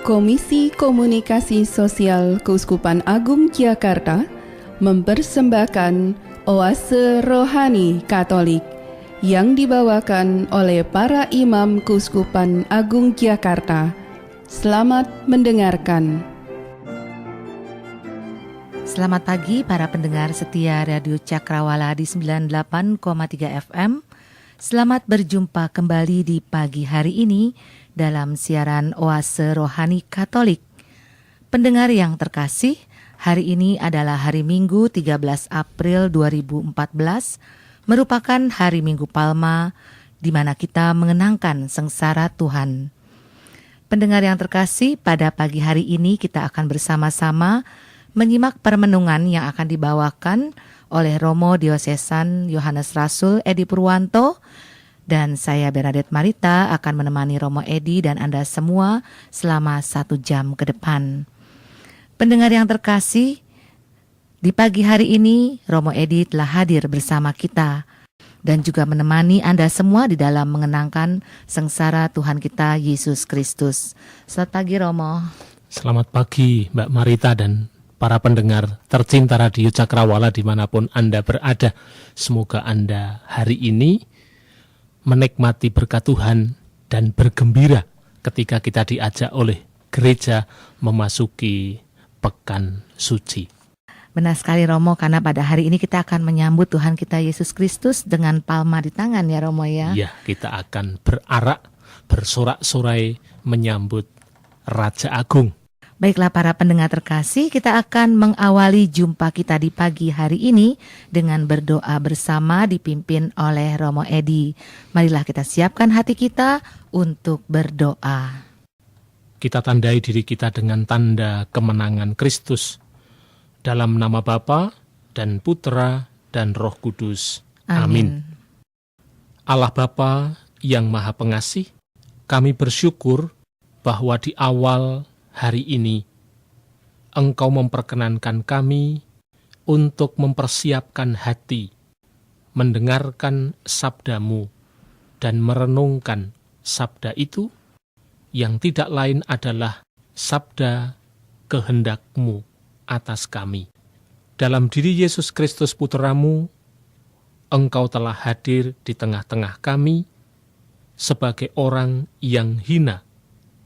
Komisi Komunikasi Sosial Keuskupan Agung Jakarta mempersembahkan Oase Rohani Katolik yang dibawakan oleh para imam Keuskupan Agung Jakarta. Selamat mendengarkan. Selamat pagi para pendengar setia Radio Cakrawala di 98,3 FM. Selamat berjumpa kembali di pagi hari ini dalam siaran Oase Rohani Katolik. Pendengar yang terkasih, hari ini adalah hari Minggu 13 April 2014, merupakan hari Minggu Palma, di mana kita mengenangkan sengsara Tuhan. Pendengar yang terkasih, pada pagi hari ini kita akan bersama-sama menyimak permenungan yang akan dibawakan oleh Romo Diosesan Yohanes Rasul Edi Purwanto, dan saya Bernadette Marita akan menemani Romo Edi dan Anda semua selama 1 jam ke depan. Pendengar yang terkasih, di pagi hari ini Romo Edi telah hadir bersama kita dan juga menemani Anda semua di dalam mengenangkan sengsara Tuhan kita Yesus Kristus. Selamat pagi Romo. Selamat pagi Mbak Marita dan para pendengar tercinta Radio Cakrawala dimanapun Anda berada. Semoga Anda hari ini menikmati berkat Tuhan dan bergembira ketika kita diajak oleh gereja memasuki pekan suci. Benar sekali Romo, karena pada hari ini kita akan menyambut Tuhan kita Yesus Kristus dengan palma di tangan ya Romo ya. Ya, kita akan berarak, bersorak-sorai menyambut Raja Agung. Baiklah para pendengar terkasih, kita akan mengawali jumpa kita di pagi hari ini dengan berdoa bersama dipimpin oleh Romo Edi. Marilah kita siapkan hati kita untuk berdoa. Kita tandai diri kita dengan tanda kemenangan Kristus. Dalam nama Bapa dan Putra dan Roh Kudus. Amin. Allah Bapa yang Maha Pengasih, kami bersyukur bahwa di awal hari ini, Engkau memperkenankan kami untuk mempersiapkan hati, mendengarkan sabda-Mu, dan merenungkan sabda itu, yang tidak lain adalah sabda kehendak-Mu atas kami. Dalam diri Yesus Kristus Putra-Mu, Engkau telah hadir di tengah-tengah kami sebagai orang yang hina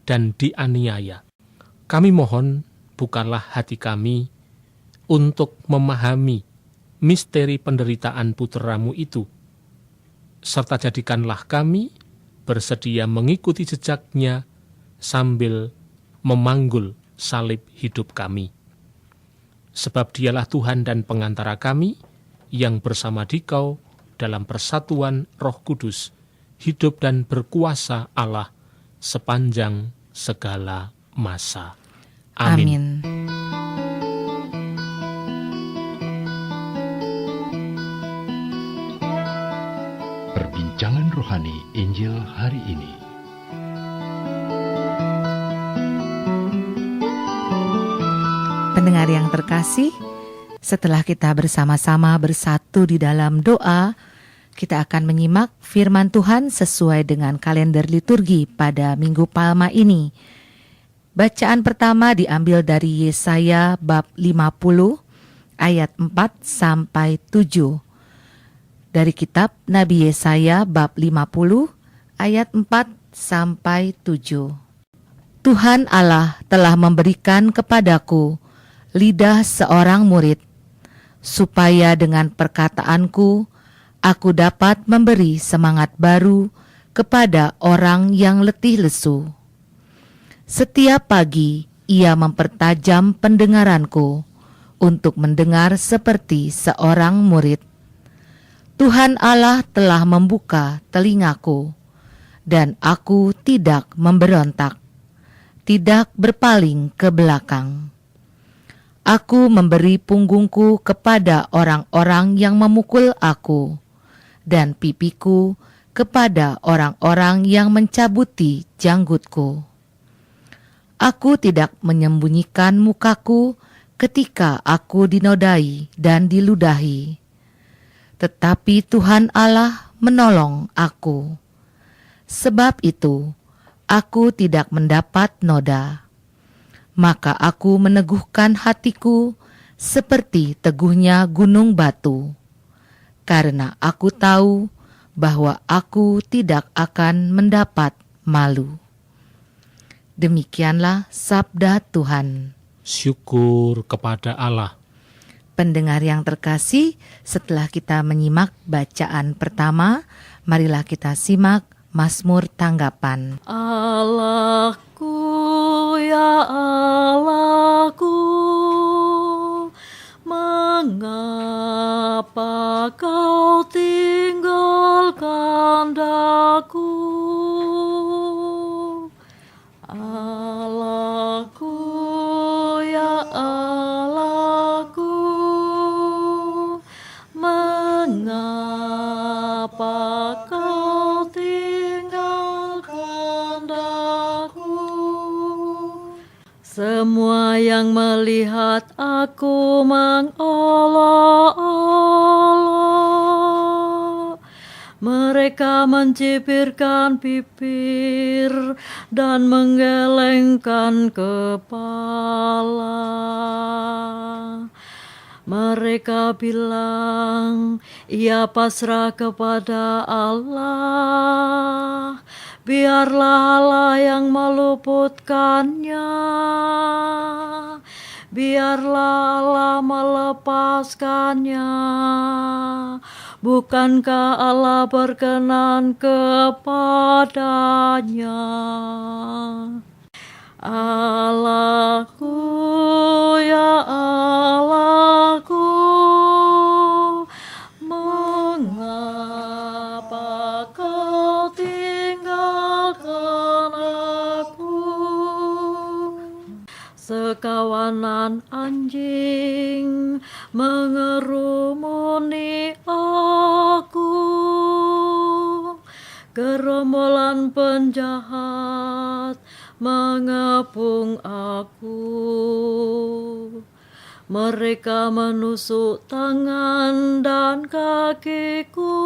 dan dianiaya. Kami mohon, bukalah hati kami untuk memahami misteri penderitaan Putra-Mu itu, serta jadikanlah kami bersedia mengikuti jejaknya sambil memanggul salib hidup kami. Sebab Dialah Tuhan dan pengantara kami yang bersama Dikau dalam persatuan Roh Kudus, hidup dan berkuasa Allah sepanjang segala masa. Amin. Perbincangan rohani Injil hari ini. Pendengar yang terkasih, setelah kita bersama-sama bersatu di dalam doa, kita akan menyimak firman Tuhan sesuai dengan kalender liturgi pada Minggu Palma ini. Bacaan pertama diambil dari Yesaya bab 50 ayat 4 sampai 7. Dari kitab Nabi Yesaya bab 50 ayat 4 sampai 7. Tuhan Allah telah memberikan kepadaku lidah seorang murid, supaya dengan perkataanku aku dapat memberi semangat baru kepada orang yang letih lesu. Setiap pagi ia mempertajam pendengaranku untuk mendengar seperti seorang murid. Tuhan Allah telah membuka telingaku, dan aku tidak memberontak, tidak berpaling ke belakang. Aku memberi punggungku kepada orang-orang yang memukul aku, dan pipiku kepada orang-orang yang mencabuti janggutku. Aku tidak menyembunyikan mukaku ketika aku dinodai dan diludahi. Tetapi Tuhan Allah menolong aku. Sebab itu, aku tidak mendapat noda. Maka aku meneguhkan hatiku seperti teguhnya gunung batu, karena aku tahu bahwa aku tidak akan mendapat malu. Demikianlah sabda Tuhan. Syukur kepada Allah. Pendengar yang terkasih, setelah kita menyimak bacaan pertama, marilah kita simak Mazmur tanggapan. Allahku, ya Allahku, mengapa kau tinggalkan daku? Allahku, ya Allahku, mengapa kau tinggalkan daku? Semua yang melihat aku mengolok-olok, mereka mencibirkan bibir dan menggelengkan kepala. Mereka bilang, ia pasrah kepada Allah, biarlah Allah yang meluputkannya, biarlah Allah melepaskannya. Bukankah Allah berkenan kepadanya? Allahku, ya Allahku, mengapa kau tinggalkan aku? Sekawanan anjing mengerumuni aku, gerombolan penjahat mengepung aku. Mereka menusuk tangan dan kakiku,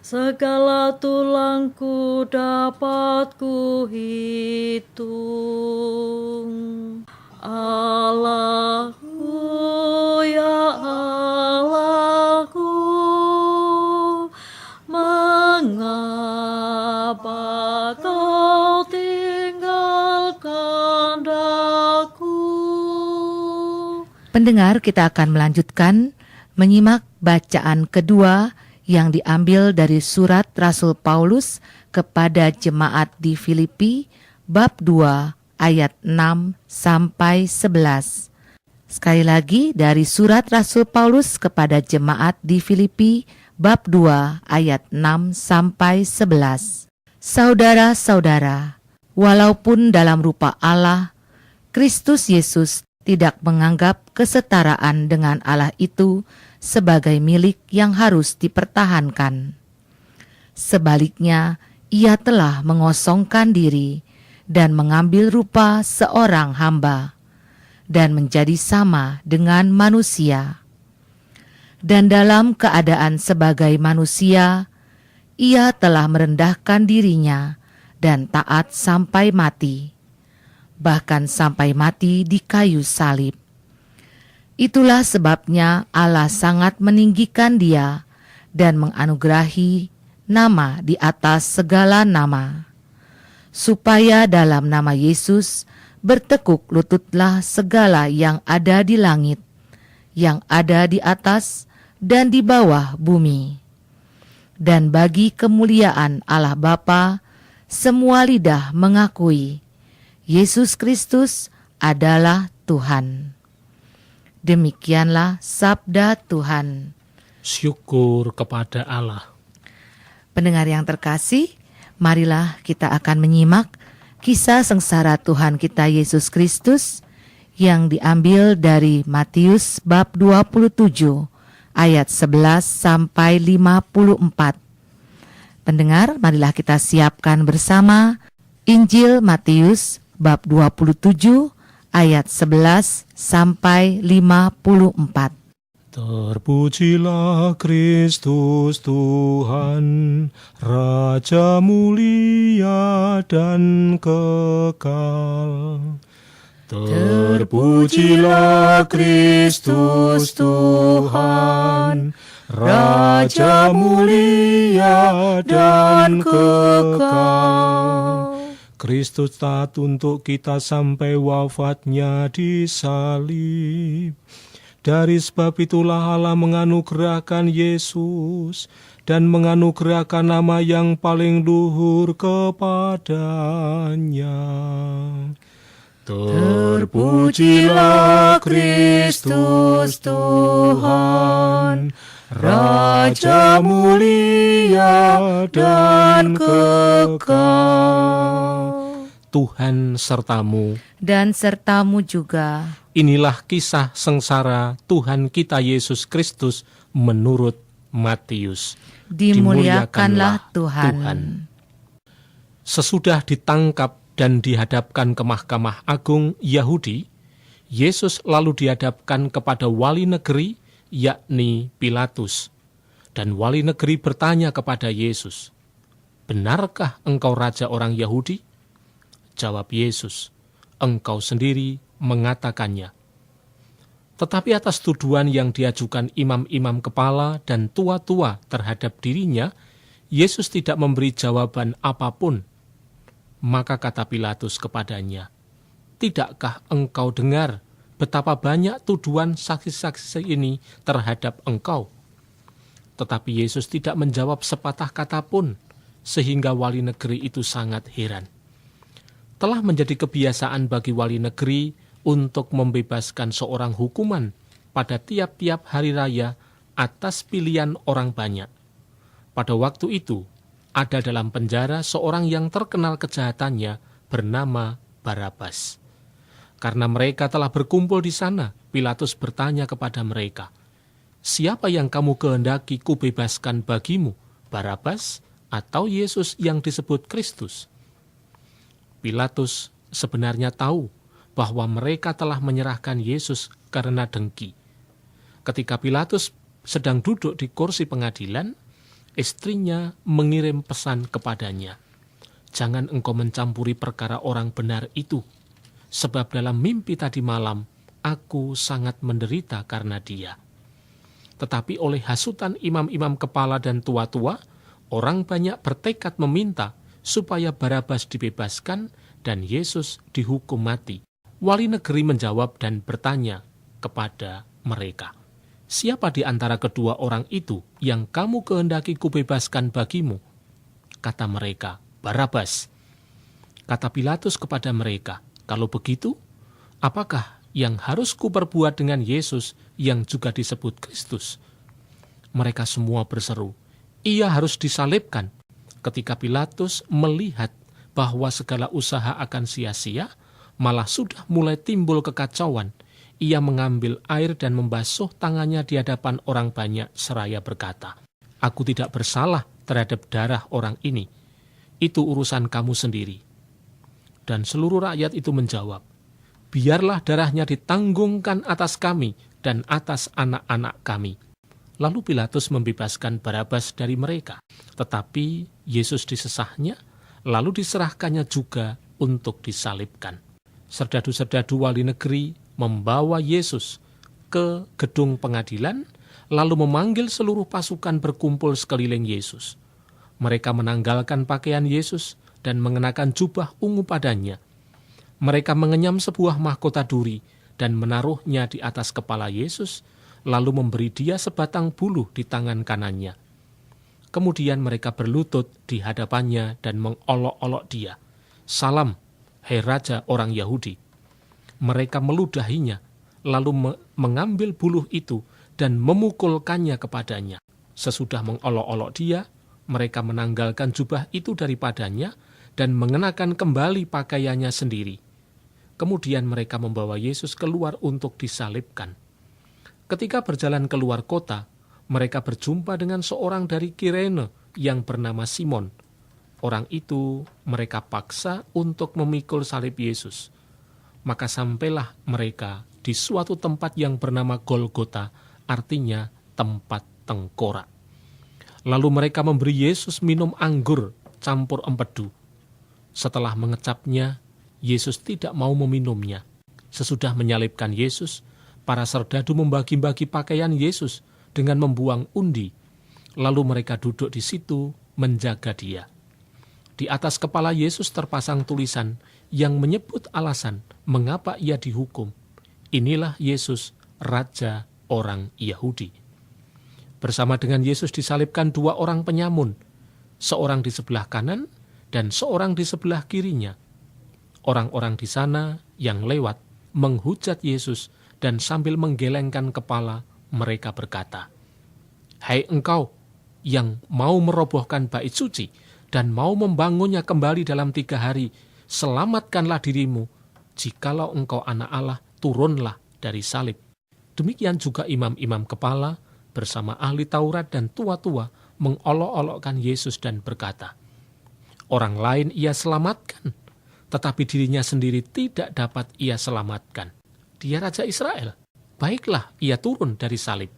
segala tulangku dapat kuhitung. Allahku, ya Allahku, mengapa kau tinggalkan daku? Pendengar, kita akan melanjutkan menyimak bacaan kedua yang diambil dari surat Rasul Paulus kepada jemaat di Filipi, bab 2 ayat 6 sampai 11. Sekali lagi dari surat Rasul Paulus kepada jemaat di Filipi, bab 2 ayat 6 sampai 11. Saudara-saudara, walaupun dalam rupa Allah, Kristus Yesus tidak menganggap kesetaraan dengan Allah itu sebagai milik yang harus dipertahankan. Sebaliknya, ia telah mengosongkan diri dan mengambil rupa seorang hamba dan menjadi sama dengan manusia. Dan dalam keadaan sebagai manusia, ia telah merendahkan dirinya dan taat sampai mati, bahkan sampai mati di kayu salib. Itulah sebabnya Allah sangat meninggikan dia dan menganugerahi nama di atas segala nama, supaya dalam nama Yesus bertekuk lututlah segala yang ada di langit, yang ada di atas dan di bawah bumi. Dan bagi kemuliaan Allah Bapa, semua lidah mengakui Yesus Kristus adalah Tuhan. Demikianlah sabda Tuhan. Syukur kepada Allah. Pendengar yang terkasih, marilah kita akan menyimak kisah sengsara Tuhan kita Yesus Kristus yang diambil dari Matius bab 27 ayat 11 sampai 54. Pendengar, marilah kita siapkan bersama Injil Matius bab 27 ayat 11 sampai 54. Terpujilah Kristus Tuhan, Raja mulia dan kekal. Terpujilah Kristus Tuhan, Raja mulia dan kekal. Kristus taat untuk kita sampai wafatnya di salib. Dari sebab itulah Allah menganugerahkan Yesus dan menganugerahkan nama yang paling luhur kepadanya. Terpujilah Kristus Tuhan, Raja mulia dan kekal. Tuhan sertamu, dan sertamu juga. Inilah kisah sengsara Tuhan kita Yesus Kristus menurut Matius. Dimuliakanlah Tuhan. Sesudah ditangkap dan dihadapkan ke Mahkamah Agung Yahudi, Yesus lalu dihadapkan kepada wali negeri, yakni Pilatus. Dan wali negeri bertanya kepada Yesus, "Benarkah engkau raja orang Yahudi?" Jawab Yesus, "Engkau sendiri mengatakannya." Tetapi atas tuduhan yang diajukan imam-imam kepala dan tua-tua terhadap dirinya, Yesus tidak memberi jawaban apapun. Maka kata Pilatus kepadanya, "Tidakkah engkau dengar betapa banyak tuduhan saksi-saksi ini terhadap engkau?" Tetapi Yesus tidak menjawab sepatah kata pun, sehingga wali negeri itu sangat heran. Telah menjadi kebiasaan bagi wali negeri untuk membebaskan seorang hukuman pada tiap-tiap hari raya atas pilihan orang banyak. Pada waktu itu, ada dalam penjara seorang yang terkenal kejahatannya bernama Barabas. Karena mereka telah berkumpul di sana, Pilatus bertanya kepada mereka, "Siapa yang kamu kehendaki kubebaskan bagimu, Barabas atau Yesus yang disebut Kristus?" Pilatus sebenarnya tahu bahwa mereka telah menyerahkan Yesus karena dengki. Ketika Pilatus sedang duduk di kursi pengadilan, istrinya mengirim pesan kepadanya, "Jangan engkau mencampuri perkara orang benar itu, sebab dalam mimpi tadi malam aku sangat menderita karena dia." Tetapi oleh hasutan imam-imam kepala dan tua-tua, orang banyak bertekad meminta supaya Barabas dibebaskan dan Yesus dihukum mati. Wali negeri menjawab dan bertanya kepada mereka, "Siapa di antara kedua orang itu yang kamu kehendaki kubebaskan bagimu?" Kata mereka, "Barabas." Kata Pilatus kepada mereka, "Kalau begitu, apakah yang harus kuperbuat dengan Yesus yang juga disebut Kristus?" Mereka semua berseru, "Ia harus disalibkan." Ketika Pilatus melihat bahwa segala usaha akan sia-sia, malah sudah mulai timbul kekacauan, ia mengambil air dan membasuh tangannya di hadapan orang banyak seraya berkata, "Aku tidak bersalah terhadap darah orang ini. Itu urusan kamu sendiri." Dan seluruh rakyat itu menjawab, "Biarlah darahnya ditanggungkan atas kami dan atas anak-anak kami." Lalu Pilatus membebaskan Barabas dari mereka. Tetapi Yesus disesahnya, lalu diserahkannya juga untuk disalibkan. Serdadu-serdadu wali negeri membawa Yesus ke gedung pengadilan, lalu memanggil seluruh pasukan berkumpul sekeliling Yesus. Mereka menanggalkan pakaian Yesus dan mengenakan jubah ungu padanya. Mereka mengenyam sebuah mahkota duri dan menaruhnya di atas kepala Yesus, lalu memberi dia sebatang buluh di tangan kanannya. Kemudian mereka berlutut di hadapannya dan mengolok-olok dia, "Salam, hai Raja orang Yahudi." Mereka meludahinya, lalu mengambil buluh itu dan memukulkannya kepadanya. Sesudah mengolok-olok dia, mereka menanggalkan jubah itu daripadanya dan mengenakan kembali pakaiannya sendiri. Kemudian mereka membawa Yesus keluar untuk disalibkan. Ketika berjalan keluar kota, mereka berjumpa dengan seorang dari Kirene yang bernama Simon. Orang itu mereka paksa untuk memikul salib Yesus. Maka sampailah mereka di suatu tempat yang bernama Golgota artinya tempat tengkorak. Lalu mereka memberi Yesus minum anggur campur empedu. Setelah mengecapnya, Yesus tidak mau meminumnya. Sesudah menyalibkan Yesus, para serdadu membagi-bagi pakaian Yesus dengan membuang undi. Lalu mereka duduk di situ menjaga dia. Di atas kepala Yesus terpasang tulisan yang menyebut alasan mengapa ia dihukum. Inilah Yesus, Raja orang Yahudi. Bersama dengan Yesus disalibkan 2 orang penyamun, seorang di sebelah kanan dan seorang di sebelah kirinya. Orang-orang di sana yang lewat menghujat Yesus dan sambil menggelengkan kepala mereka berkata, "Hai engkau yang mau merobohkan bait suci dan mau membangunnya kembali dalam 3 hari, selamatkanlah dirimu. Jikalau engkau anak Allah, turunlah dari salib." Demikian juga imam-imam kepala bersama ahli Taurat dan tua-tua mengolok-olokkan Yesus dan berkata, "Orang lain ia selamatkan, tetapi dirinya sendiri tidak dapat ia selamatkan. Dia Raja Israel. Baiklah, ia turun dari salib,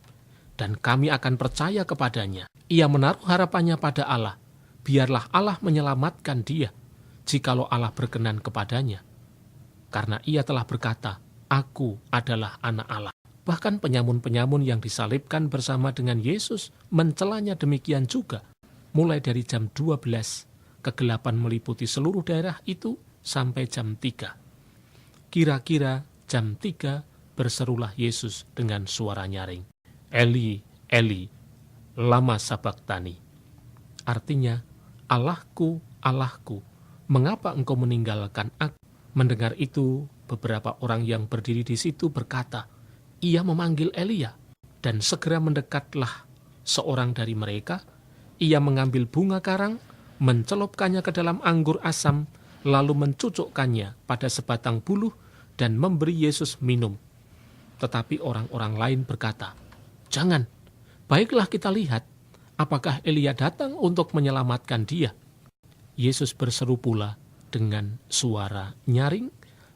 dan kami akan percaya kepadanya. Ia menaruh harapannya pada Allah. Biarlah Allah menyelamatkan dia, jikalau Allah berkenan kepadanya. Karena ia telah berkata, 'Aku adalah anak Allah.'" Bahkan penyamun-penyamun yang disalibkan bersama dengan Yesus mencelanya demikian juga. Mulai dari jam 12, kegelapan meliputi seluruh daerah itu sampai jam 3. Kira-kira jam 3 berserulah Yesus dengan suara nyaring, "Eli, Eli, lama sabachthani." Artinya, "Allahku, Allahku, mengapa engkau meninggalkan aku?" Mendengar itu, beberapa orang yang berdiri di situ berkata, "Ia memanggil Elia." Dan segera mendekatlah seorang dari mereka. Ia mengambil bunga karang, mencelupkannya ke dalam anggur asam, lalu mencucukkannya pada sebatang buluh dan memberi Yesus minum. Tetapi orang-orang lain berkata, "Jangan, baiklah kita lihat, apakah Elia datang untuk menyelamatkan dia." Yesus berseru pula dengan suara nyaring,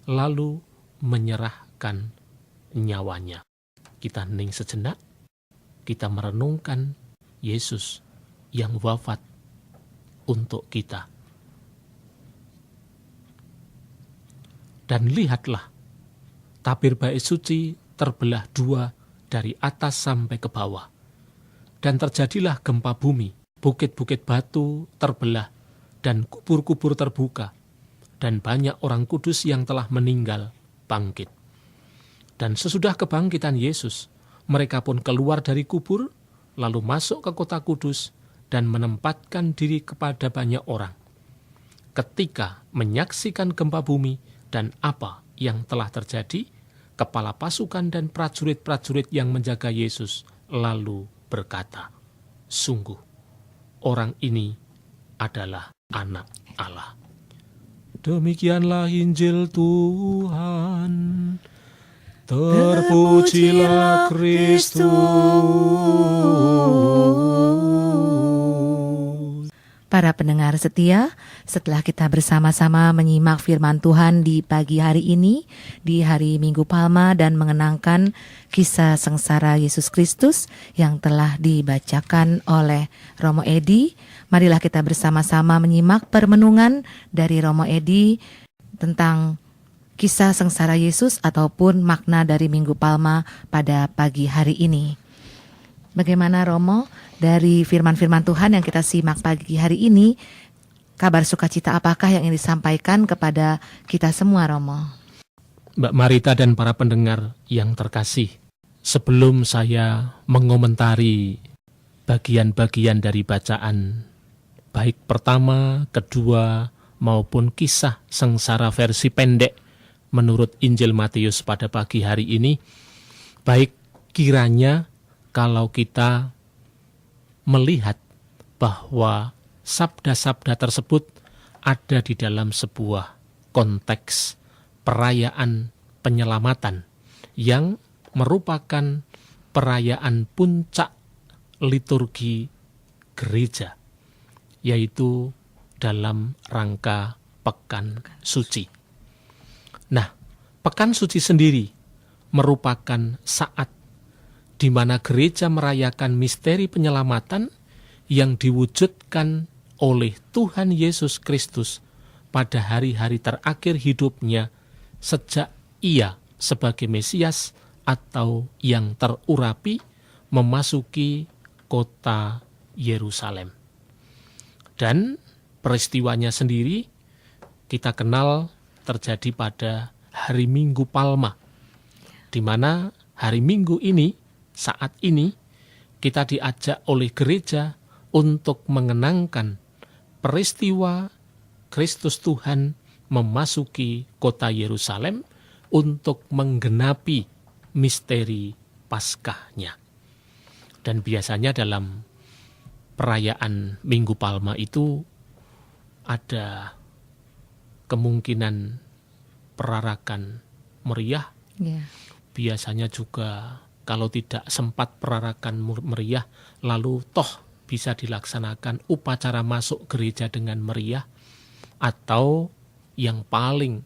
lalu menyerahkan nyawanya. Kita hening sejenak, kita merenungkan Yesus yang wafat untuk kita. Dan lihatlah, tabir bait suci terbelah 2 dari atas sampai ke bawah. Dan terjadilah gempa bumi, bukit-bukit batu terbelah, dan kubur-kubur terbuka, dan banyak orang kudus yang telah meninggal bangkit. Dan sesudah kebangkitan Yesus, mereka pun keluar dari kubur, lalu masuk ke kota kudus, dan menempatkan diri kepada banyak orang. Ketika menyaksikan gempa bumi dan apa yang telah terjadi, kepala pasukan dan prajurit-prajurit yang menjaga Yesus lalu berkata, "Sungguh, orang ini adalah anak Allah." Demikianlah Injil Tuhan. Terpujilah Kristus. Para pendengar setia, setelah kita bersama-sama menyimak firman Tuhan di pagi hari ini, di hari Minggu Palma, dan mengenangkan kisah sengsara Yesus Kristus yang telah dibacakan oleh Romo Edi, marilah kita bersama-sama menyimak permenungan dari Romo Edi tentang kisah sengsara Yesus ataupun makna dari Minggu Palma pada pagi hari ini. Bagaimana Romo, dari firman-firman Tuhan yang kita simak pagi hari ini, kabar sukacita apakah yang ingin disampaikan kepada kita semua, Romo? Mbak Marita dan para pendengar yang terkasih, sebelum saya mengomentari bagian-bagian dari bacaan, baik pertama, kedua, maupun kisah sengsara versi pendek menurut Injil Matius pada pagi hari ini, baik kiranya kalau kita melihat bahwa sabda-sabda tersebut ada di dalam sebuah konteks perayaan penyelamatan yang merupakan perayaan puncak liturgi gereja, yaitu dalam rangka Pekan Suci. Nah, Pekan Suci sendiri merupakan saat di mana gereja merayakan misteri penyelamatan yang diwujudkan oleh Tuhan Yesus Kristus pada hari-hari terakhir hidupnya sejak ia sebagai Mesias atau yang terurapi memasuki kota Yerusalem. Dan peristiwanya sendiri kita kenal terjadi pada hari Minggu Palma, di mana hari Minggu ini, saat ini, kita diajak oleh gereja untuk mengenangkan peristiwa Kristus Tuhan memasuki kota Yerusalem untuk menggenapi misteri Paskahnya. Dan biasanya dalam perayaan Minggu Palma itu ada kemungkinan perarakan meriah. Biasanya juga kalau tidak sempat perarakan meriah, lalu toh bisa dilaksanakan upacara masuk gereja dengan meriah, atau yang paling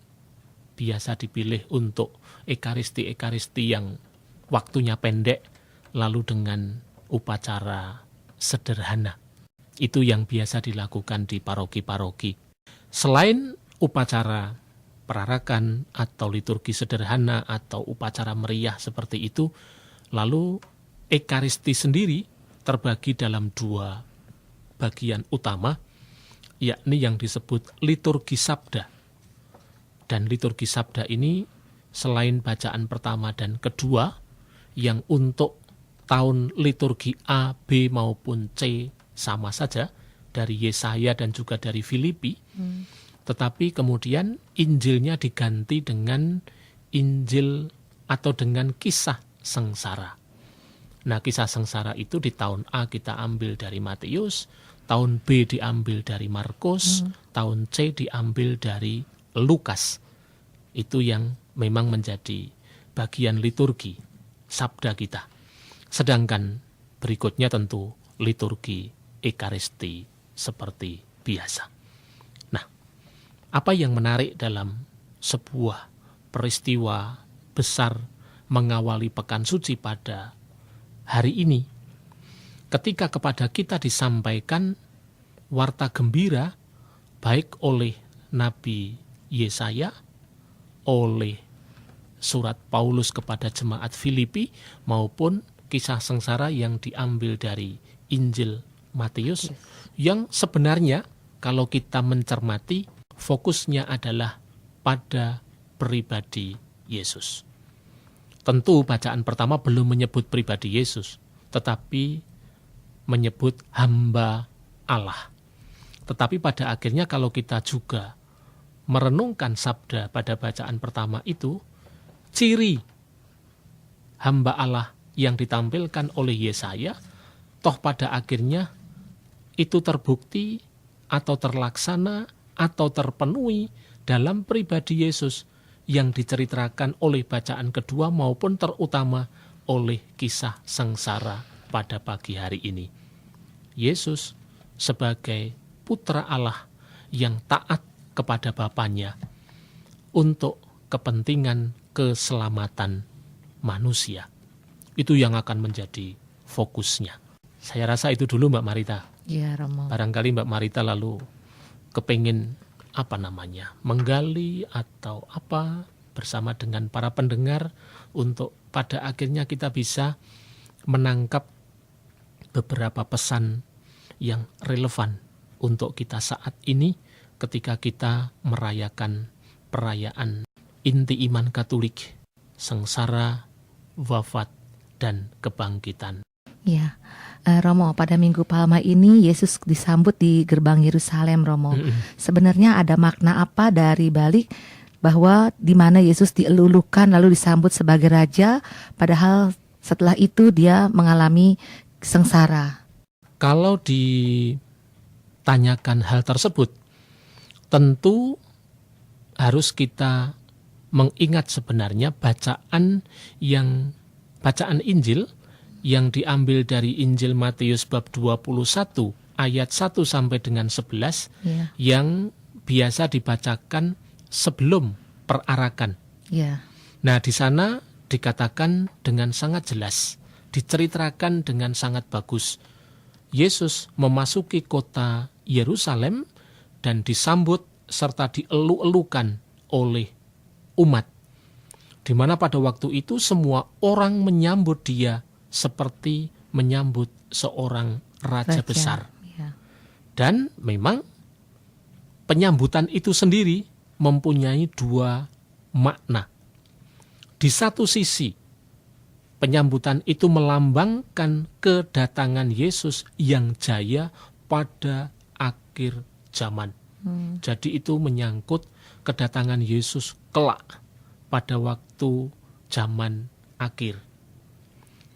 biasa dipilih untuk ekaristi-ekaristi yang waktunya pendek, lalu dengan upacara sederhana. Itu yang biasa dilakukan di paroki-paroki. Selain upacara perarakan atau liturgi sederhana atau upacara meriah seperti itu, lalu ekaristi sendiri terbagi dalam dua bagian utama, yakni yang disebut liturgi sabda. Dan liturgi sabda ini selain bacaan pertama dan kedua, yang untuk tahun liturgi A, B maupun C sama saja, dari Yesaya dan juga dari Filipi, tetapi kemudian Injilnya diganti dengan Injil atau dengan kisah sengsara. Nah, kisah sengsara itu di tahun A kita ambil dari Matius, tahun B diambil dari Markus, tahun C diambil dari Lukas. Itu yang memang menjadi bagian liturgi sabda kita. Sedangkan berikutnya tentu liturgi ekaristi seperti biasa. Nah, apa yang menarik dalam sebuah peristiwa besar mengawali Pekan Suci pada hari ini, ketika kepada kita disampaikan warta gembira baik oleh Nabi Yesaya, oleh surat Paulus kepada jemaat Filipi, maupun kisah sengsara yang diambil dari Injil Matius, yang sebenarnya kalau kita mencermati fokusnya adalah pada pribadi Yesus. Tentu bacaan pertama belum menyebut pribadi Yesus, tetapi menyebut hamba Allah. Tetapi pada akhirnya kalau kita juga merenungkan sabda pada bacaan pertama itu, ciri hamba Allah yang ditampilkan oleh Yesaya, toh pada akhirnya itu terbukti atau terlaksana atau terpenuhi dalam pribadi Yesus yang diceritakan oleh bacaan kedua maupun terutama oleh kisah sengsara pada pagi hari ini. Yesus sebagai putra Allah yang taat kepada Bapanya untuk kepentingan keselamatan manusia. Itu yang akan menjadi fokusnya. Saya rasa itu dulu Mbak Marita. Ya, Romo. Barangkali Mbak Marita lalu kepingin menggali atau apa bersama dengan para pendengar untuk pada akhirnya kita bisa menangkap beberapa pesan yang relevan untuk kita saat ini ketika kita merayakan perayaan inti iman Katolik, sengsara, wafat, dan kebangkitan. Ya, Romo, pada Minggu Palma ini Yesus disambut di gerbang Yerusalem, Romo. Sebenarnya ada makna apa dari balik bahwa di mana Yesus dielulukan lalu disambut sebagai raja, padahal setelah itu dia mengalami sengsara? Kalau ditanyakan hal tersebut, tentu harus kita mengingat sebenarnya bacaan Injil yang diambil dari Injil Matius bab 21 ayat 1 sampai dengan 11 yang biasa dibacakan sebelum perarakan. Nah, di sana dikatakan dengan sangat jelas diceritakan dengan sangat bagus. Yesus memasuki kota Yerusalem dan disambut serta dielu-elukan oleh umat, di mana pada waktu itu semua orang menyambut dia seperti menyambut seorang raja besar. Ya. Dan memang penyambutan itu sendiri mempunyai dua makna. Di satu sisi, penyambutan itu melambangkan kedatangan Yesus yang jaya pada akhir zaman. Jadi itu menyangkut kedatangan Yesus kelak pada waktu zaman akhir.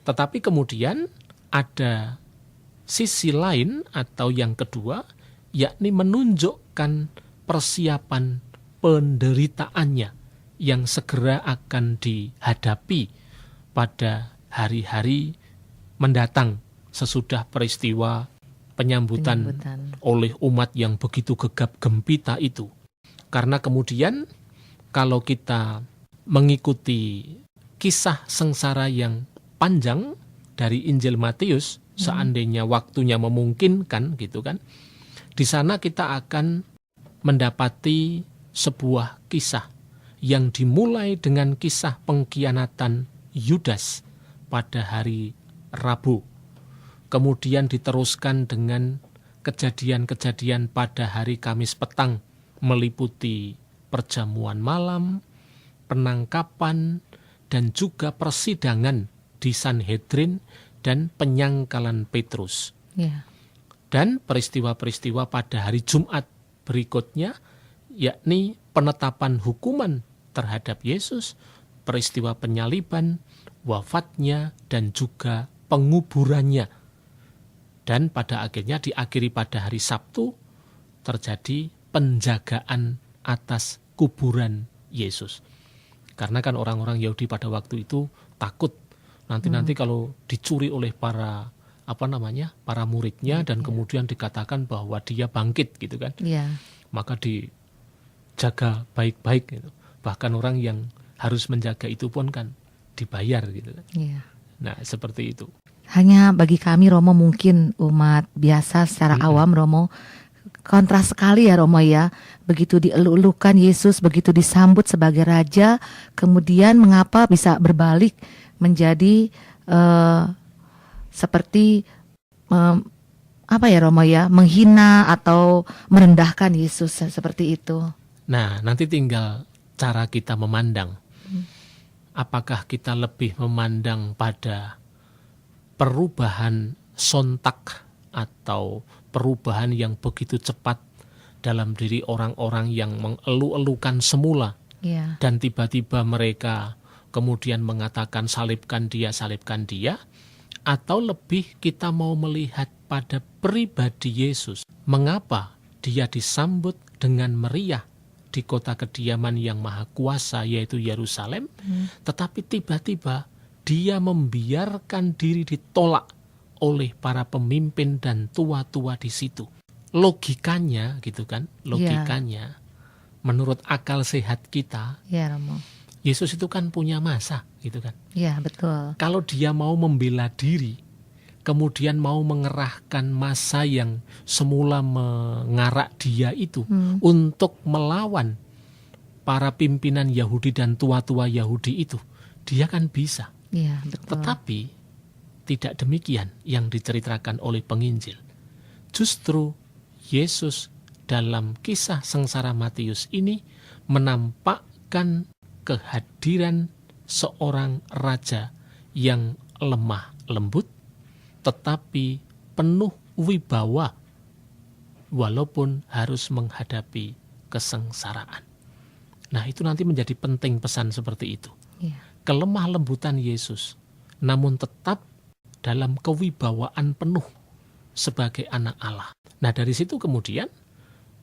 Tetapi kemudian ada sisi lain atau yang kedua, yakni menunjukkan persiapan penderitaannya yang segera akan dihadapi pada hari-hari mendatang sesudah peristiwa penyambutan oleh umat yang begitu gegap gempita itu. Karena kemudian kalau kita mengikuti kisah sengsara yang panjang dari Injil Matius, seandainya waktunya memungkinkan gitu kan, di sana kita akan mendapati sebuah kisah yang dimulai dengan kisah pengkhianatan Yudas pada hari Rabu. Kemudian diteruskan dengan kejadian-kejadian pada hari Kamis petang, meliputi perjamuan malam, penangkapan, dan juga persidangan di Sanhedrin dan penyangkalan Petrus. Ya. Dan peristiwa-peristiwa pada hari Jumat berikutnya, yakni penetapan hukuman terhadap Yesus, peristiwa penyaliban, wafatnya, dan juga penguburannya. Dan pada akhirnya diakhiri pada hari Sabtu, terjadi penjagaan atas kuburan Yesus. Karena kan orang-orang Yahudi pada waktu itu takut nanti kalau dicuri oleh para muridnya dan kemudian dikatakan bahwa dia bangkit gitu kan. Ya. Maka dijaga baik-baik gitu. Bahkan orang yang harus menjaga itu pun kan dibayar gitu kan. Ya. Nah, seperti itu. Hanya bagi kami Romo, mungkin umat biasa secara awam, Romo, kontras sekali ya Romo ya. Begitu dielu-elukan Yesus, begitu disambut sebagai raja, kemudian mengapa bisa berbalik menjadi seperti Romo ya, menghina atau merendahkan Yesus seperti itu. Nah, nanti tinggal cara kita memandang. Apakah kita lebih memandang pada perubahan sontak atau perubahan yang begitu cepat dalam diri orang-orang yang mengelu-elukan semula, dan tiba-tiba mereka kemudian mengatakan salibkan dia, atau lebih kita mau melihat pada pribadi Yesus. Mengapa dia disambut dengan meriah di kota kediaman yang maha kuasa, yaitu Yerusalem, tetapi tiba-tiba dia membiarkan diri ditolak oleh para pemimpin dan tua-tua di situ. Logikanya gitu kan, menurut akal sehat kita, Romo, Yesus itu kan punya masa gitu kan. Ya, betul. Kalau dia mau membela diri, kemudian mau mengerahkan massa yang semula mengarak dia itu untuk melawan para pimpinan Yahudi dan tua-tua Yahudi itu, dia kan bisa. Ya, betul. Tetapi tidak demikian yang diceritakan oleh penginjil. Justru Yesus dalam kisah sengsara Matius ini menampakkan kehadiran seorang raja yang lemah lembut tetapi penuh wibawa walaupun harus menghadapi kesengsaraan. Nah, itu nanti menjadi penting pesan seperti itu. Ya. Kelemah lembutan Yesus, namun tetap dalam kewibawaan penuh sebagai anak Allah. Nah, dari situ kemudian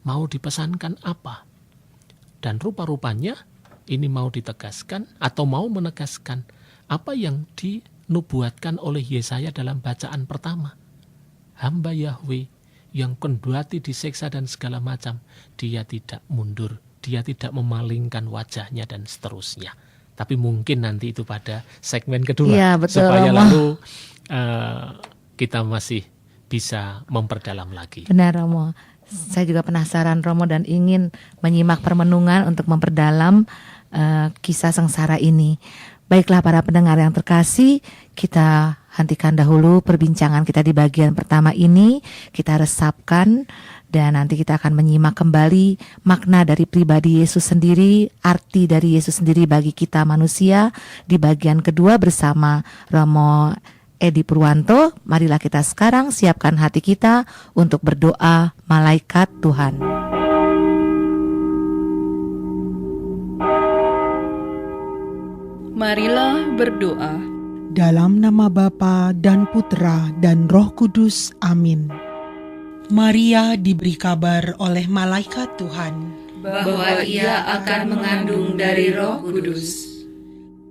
mau dipesankan apa? Dan rupa-rupanya ini mau ditegaskan atau mau menegaskan apa yang dinubuatkan oleh Yesaya dalam bacaan pertama. Hamba Yahweh yang kendati disiksa dan segala macam, dia tidak mundur, dia tidak memalingkan wajahnya dan seterusnya. Tapi mungkin nanti itu pada segmen kedua, Iya, betul, supaya Romo. lalu kita masih bisa memperdalam lagi. Benar, Romo. Saya juga penasaran, Romo, dan ingin menyimak permenungan untuk memperdalam kisah sengsara ini. Baiklah para pendengar yang terkasih, kita hentikan dahulu perbincangan kita di bagian pertama ini. Kita resapkan dan nanti kita akan menyimak kembali makna dari pribadi Yesus sendiri, arti dari Yesus sendiri bagi kita manusia di bagian kedua bersama Romo Edi Purwanto. Marilah kita sekarang siapkan hati kita untuk berdoa malaikat Tuhan. Marilah berdoa. Dalam nama Bapa dan Putra dan Roh Kudus. Amin. Maria diberi kabar oleh malaikat Tuhan bahwa ia akan mengandung dari Roh Kudus.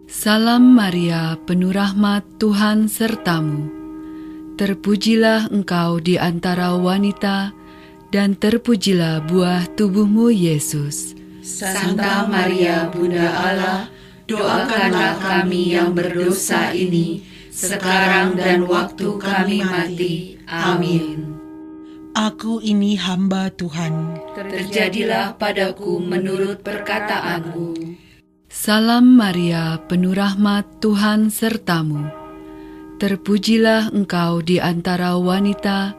Salam Maria, penuh rahmat, Tuhan sertamu. Terpujilah engkau di antara wanita, dan terpujilah buah tubuhmu, Yesus. Santa Maria, Bunda Allah, doakanlah kami yang berdosa ini, sekarang dan waktu kami mati. Amin. Aku ini hamba Tuhan. Terjadilah padaku menurut perkataanmu. Salam Maria, penuh rahmat, Tuhan sertamu. Terpujilah engkau di antara wanita,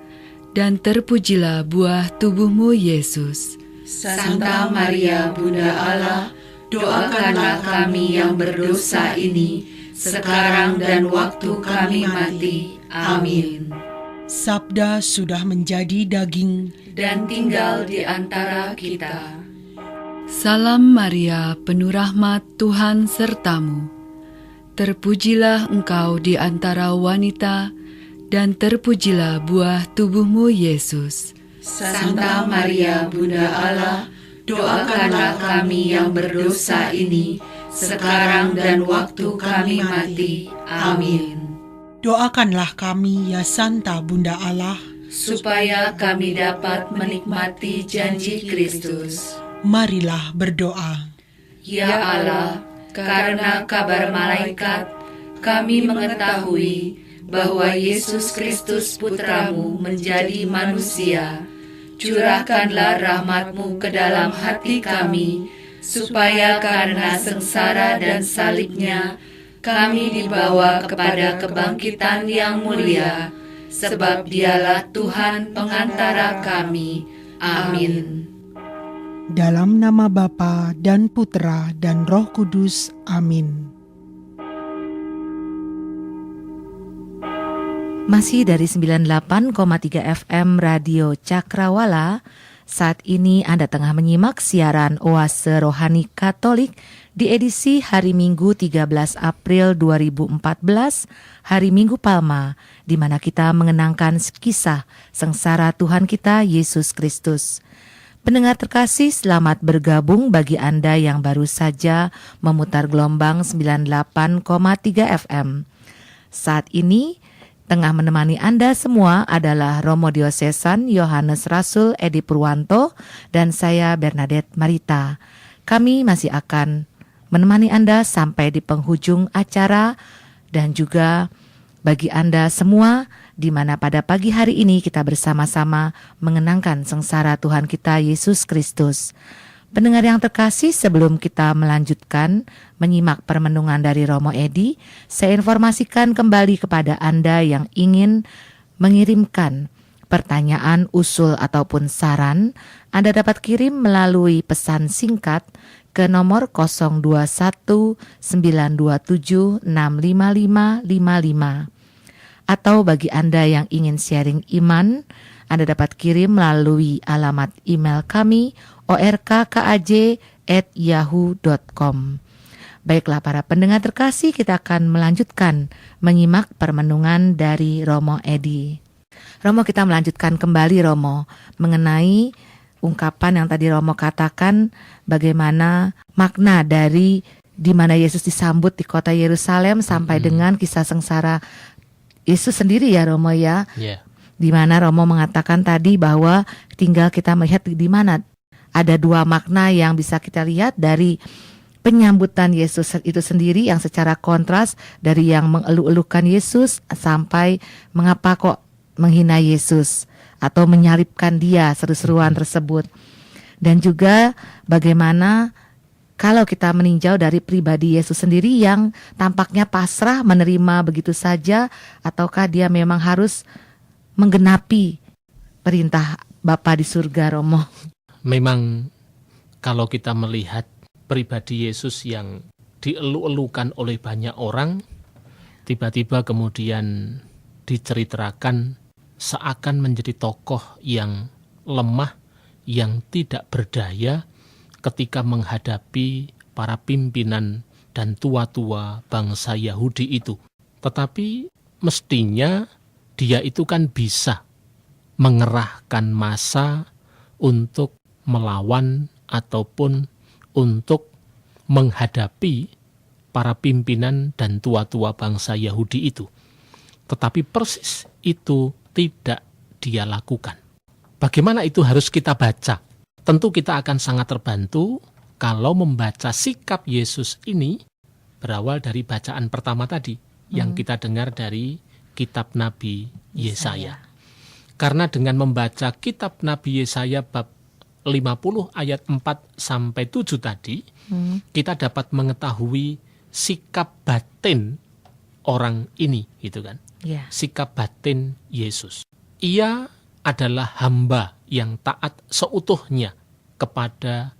dan terpujilah buah tubuhmu, Yesus. Santa Maria, Bunda Allah, doakanlah kami yang berdosa ini, sekarang dan waktu kami mati. Amin. Sabda sudah menjadi daging Dan tinggal di antara kita. Salam Maria, penuh rahmat, Tuhan sertamu. Terpujilah engkau di antara wanita, dan terpujilah buah tubuhmu, Yesus. Santa Maria, Bunda Allah, doakanlah kami yang berdosa ini, sekarang dan waktu kami mati. Amin. Doakanlah kami ya Santa Bunda Allah, Supaya kami dapat menikmati janji Kristus. marilah berdoa. Ya Allah, karena kabar malaikat, kami mengetahui bahwa Yesus Kristus Putramu menjadi manusia. Curahkanlah rahmat-Mu ke dalam hati kami, supaya karena sengsara dan salibnya, kami dibawa kepada kebangkitan yang mulia, sebab Dialah Tuhan pengantara kami. Amin. Dalam nama Bapa dan Putra dan Roh Kudus. Amin. Masih dari 98,3 FM Radio Cakrawala, saat ini Anda tengah menyimak siaran Oase Rohani Katolik di edisi hari Minggu 13 April 2014, hari Minggu Palma, di mana kita mengenangkan kisah sengsara Tuhan kita Yesus Kristus. Pendengar terkasih, selamat bergabung bagi Anda yang baru saja memutar gelombang 98,3 FM. Saat ini, tengah menemani Anda semua adalah Romo Diosesan Yohanes Rasul Edi Purwanto dan saya Bernadette Marita. Kami masih akan menemani Anda sampai di penghujung acara dan juga bagi Anda semua di mana pada pagi hari ini kita bersama-sama mengenangkan sengsara Tuhan kita Yesus Kristus. Pendengar yang terkasih, sebelum kita melanjutkan menyimak permenungan dari Romo Edi, saya informasikan kembali kepada Anda yang ingin mengirimkan pertanyaan, usul ataupun saran. Anda dapat kirim melalui pesan singkat ke nomor 021 927 65555. Atau bagi Anda yang ingin sharing iman, Anda dapat kirim melalui alamat email kami orkkaj@yahoo.com. Baiklah para pendengar terkasih, kita akan melanjutkan menyimak permenungan dari Romo Edi. Romo, kita melanjutkan kembali Romo mengenai ungkapan yang tadi Romo katakan, bagaimana makna dari di mana Yesus disambut di kota Yerusalem sampai dengan kisah sengsara Yesus sendiri ya Romo ya. Yeah. Di mana Romo mengatakan tadi bahwa tinggal kita melihat di mana ada dua makna yang bisa kita lihat dari penyambutan Yesus itu sendiri yang secara kontras dari yang mengeluh-elukan Yesus sampai mengapa kok menghina Yesus atau menyalibkan dia, seru-seruan tersebut. Dan juga bagaimana kalau kita meninjau dari pribadi Yesus sendiri yang tampaknya pasrah menerima begitu saja, ataukah dia memang harus menggenapi perintah Bapa di surga, Romo? Memang kalau kita melihat pribadi Yesus yang dielu-elukan oleh banyak orang, tiba-tiba kemudian diceritakan seakan menjadi tokoh yang lemah, yang tidak berdaya ketika menghadapi para pimpinan dan tua-tua bangsa Yahudi itu. Tetapi mestinya dia itu kan bisa mengerahkan massa untuk melawan ataupun untuk menghadapi para pimpinan dan tua-tua bangsa Yahudi itu. Tetapi persis itu tidak dia lakukan. Bagaimana itu harus kita baca? Tentu kita akan sangat terbantu kalau membaca sikap Yesus ini berawal dari bacaan pertama tadi yang kita dengar dari kitab Nabi Yesaya. Karena dengan membaca kitab Nabi Yesaya bab 50 ayat 4 sampai 7 tadi, kita dapat mengetahui sikap batin orang ini, gitu kan? Ya. Sikap batin Yesus. Ia adalah hamba yang taat seutuhnya kepada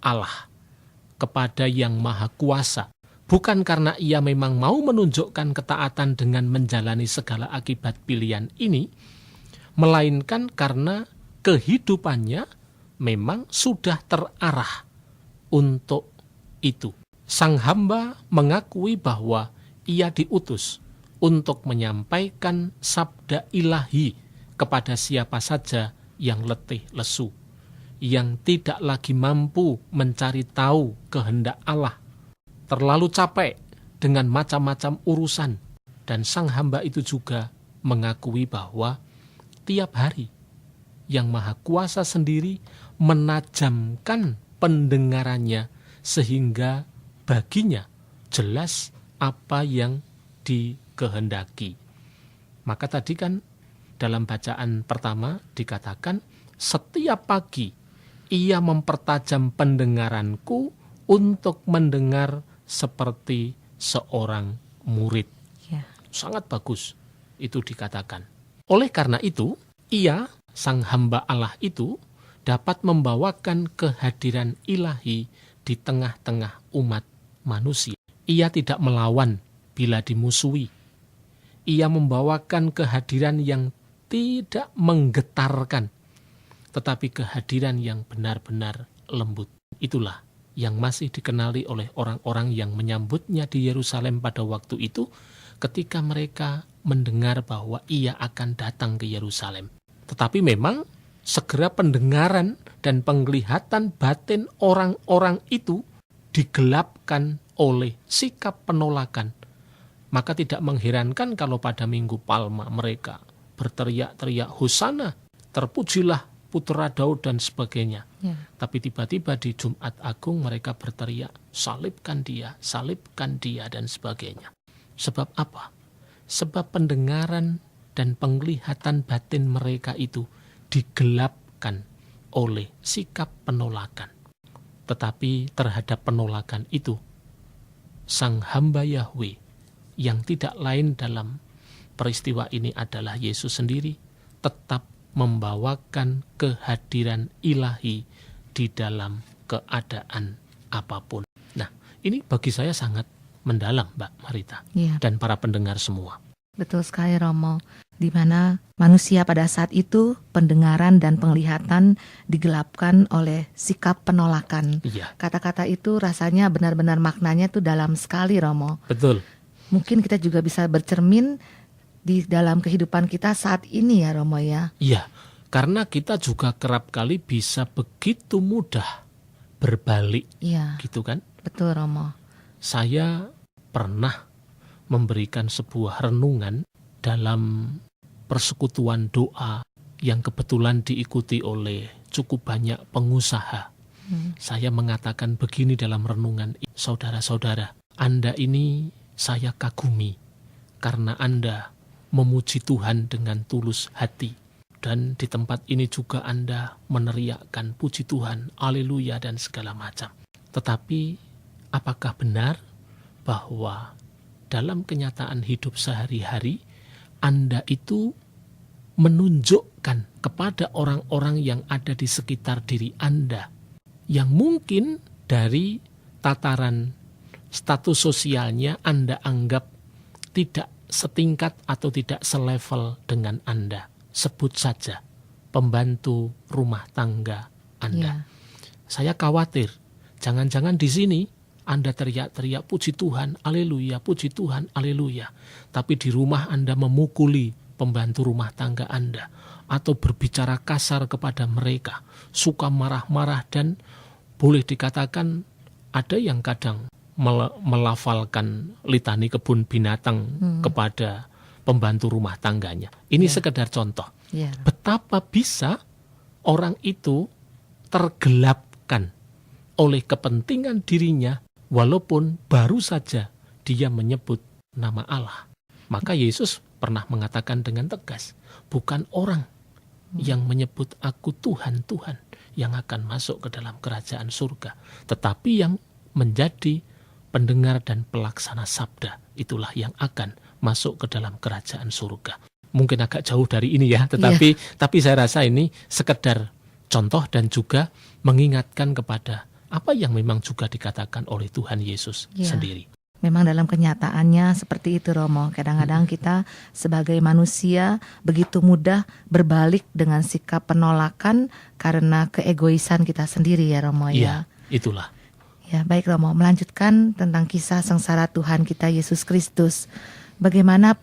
Allah, kepada Yang Maha Kuasa. Bukan karena ia memang mau menunjukkan ketaatan dengan menjalani segala akibat pilihan ini, melainkan karena kehidupannya memang sudah terarah untuk itu. Sang hamba mengakui bahwa ia diutus untuk menyampaikan sabda ilahi kepada siapa saja yang letih lesu, yang tidak lagi mampu mencari tahu kehendak Allah, terlalu capek dengan macam-macam urusan. Dan sang hamba itu juga mengakui bahwa tiap hari Yang Maha Kuasa sendiri menajamkan pendengarannya sehingga baginya jelas apa yang dikehendaki. Maka tadi kan dalam bacaan pertama dikatakan, setiap pagi ia mempertajam pendengaranku untuk mendengar seperti seorang murid. Ya. Sangat bagus itu dikatakan. Oleh karena itu, ia, sang hamba Allah itu, dapat membawakan kehadiran ilahi di tengah-tengah umat manusia. Ia tidak melawan bila dimusuhi. Ia membawakan kehadiran yang tidak menggetarkan, tetapi kehadiran yang benar-benar lembut. Itulah yang masih dikenali oleh orang-orang yang menyambutnya di Yerusalem pada waktu itu, ketika mereka mendengar bahwa ia akan datang ke Yerusalem. Tetapi memang segera pendengaran dan penglihatan batin orang-orang itu digelapkan oleh sikap penolakan. Maka tidak mengherankan kalau pada Minggu Palma mereka berteriak-teriak, Hosana, terpujilah Putra Daud dan sebagainya. Ya. Tapi tiba-tiba di Jumat Agung mereka berteriak, salibkan dia dan sebagainya. Sebab apa? Sebab pendengaran dan penglihatan batin mereka itu digelapkan oleh sikap penolakan. Tetapi terhadap penolakan itu, sang hamba Yahweh yang tidak lain dalam peristiwa ini adalah Yesus sendiri, tetap membawakan kehadiran ilahi di dalam keadaan apapun. Nah, ini bagi saya sangat mendalam, Mbak Marita, Ya. dan para pendengar semua. Betul sekali, Romo. Di mana manusia pada saat itu pendengaran dan penglihatan digelapkan oleh sikap penolakan. Iya, Kata-kata itu rasanya benar-benar maknanya tuh dalam sekali, Romo. betul. Mungkin kita juga bisa bercermin di dalam kehidupan kita saat ini ya, Romo ya. Iya, karena kita juga kerap kali bisa begitu mudah berbalik, Iya, gitu kan. betul, Romo. Saya pernah memberikan sebuah renungan dalam persekutuan doa yang kebetulan diikuti oleh cukup banyak pengusaha. Saya mengatakan begini dalam renungan, saudara-saudara, Anda ini saya kagumi karena Anda memuji Tuhan dengan tulus hati. Dan di tempat ini juga Anda meneriakkan puji Tuhan, haleluya dan segala macam. Tetapi apakah benar bahwa dalam kenyataan hidup sehari-hari Anda itu menunjukkan kepada orang-orang yang ada di sekitar diri Anda yang mungkin dari tataran status sosialnya Anda anggap tidak setingkat atau tidak selevel dengan Anda. Sebut saja pembantu rumah tangga Anda. Saya khawatir, jangan-jangan di sini Anda teriak-teriak puji Tuhan, haleluya, puji Tuhan, haleluya. Tapi di rumah Anda memukuli pembantu rumah tangga Anda atau berbicara kasar kepada mereka, suka marah-marah dan boleh dikatakan ada yang kadang melafalkan litani kebun binatang kepada pembantu rumah tangganya. Ini sekedar contoh. Betapa bisa orang itu tergelapkan oleh kepentingan dirinya walaupun baru saja dia menyebut nama Allah. Maka Yesus pernah mengatakan dengan tegas, bukan orang yang menyebut aku Tuhan, Tuhan yang akan masuk ke dalam kerajaan surga, tetapi yang menjadi pendengar dan pelaksana sabda, itulah yang akan masuk ke dalam kerajaan surga. Mungkin agak jauh dari ini ya, tapi saya rasa ini sekedar contoh dan juga mengingatkan kepada apa yang memang juga dikatakan oleh Tuhan Yesus sendiri. Memang dalam kenyataannya seperti itu, Romo. Kadang-kadang kita sebagai manusia begitu mudah berbalik dengan sikap penolakan karena keegoisan kita sendiri ya, Romo ya. Iya, itulah. Ya, baik Romo, melanjutkan tentang kisah sengsara Tuhan kita Yesus Kristus. Bagaimana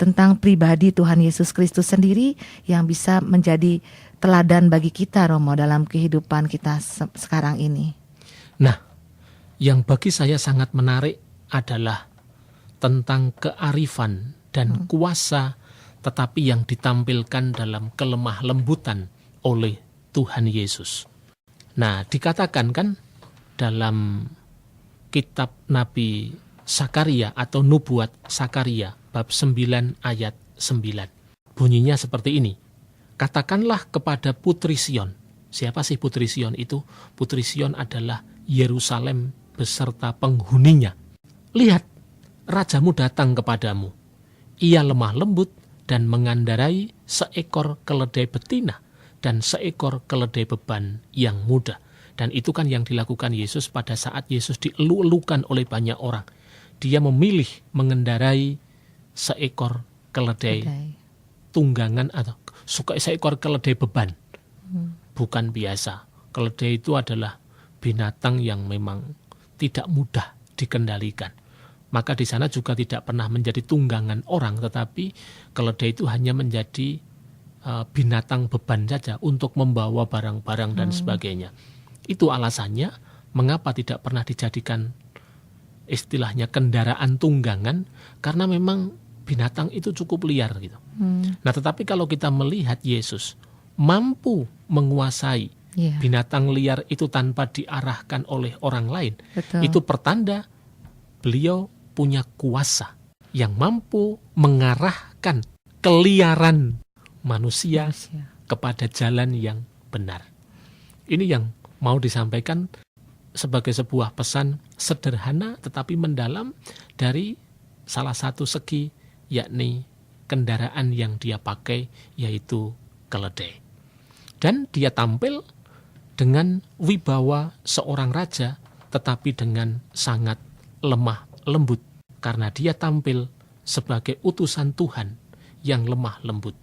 tentang pribadi Tuhan Yesus Kristus sendiri yang bisa menjadi teladan bagi kita, Romo, dalam kehidupan kita sekarang ini. Nah, yang bagi saya sangat menarik adalah tentang kearifan dan kuasa tetapi yang ditampilkan dalam kelemah lembutan oleh Tuhan Yesus. Nah, dikatakan kan dalam kitab Nabi Sakaria atau Nubuat Sakaria bab 9 ayat 9. Bunyinya seperti ini. Katakanlah kepada Putri Sion. Siapa sih Putri Sion itu? Putri Sion adalah Yerusalem beserta penghuninya. Lihat, rajamu datang kepadamu. Ia lemah lembut dan mengendarai seekor keledai betina dan seekor keledai beban yang muda. Dan itu kan yang dilakukan Yesus pada saat Yesus dielu-elukan oleh banyak orang. Dia memilih mengendarai seekor keledai tunggangan atau seekor keledai beban. Bukan biasa. Keledai itu adalah binatang yang memang tidak mudah dikendalikan. Maka di sana juga tidak pernah menjadi tunggangan orang, tetapi keledai itu hanya menjadi binatang beban saja untuk membawa barang-barang dan sebagainya. Itu alasannya mengapa tidak pernah dijadikan istilahnya kendaraan tunggangan, karena memang binatang itu cukup liar gitu. Nah, tetapi kalau kita melihat Yesus mampu menguasai binatang liar itu tanpa diarahkan oleh orang lain. Betul. Itu pertanda beliau punya kuasa yang mampu mengarahkan keliaran manusia kepada jalan yang benar. Ini yang mau disampaikan sebagai sebuah pesan sederhana tetapi mendalam dari salah satu segi, yakni kendaraan yang dia pakai, yaitu keledai. Dan dia tampil dengan wibawa seorang raja, tetapi dengan sangat lemah lembut, karena dia tampil sebagai utusan Tuhan yang lemah lembut.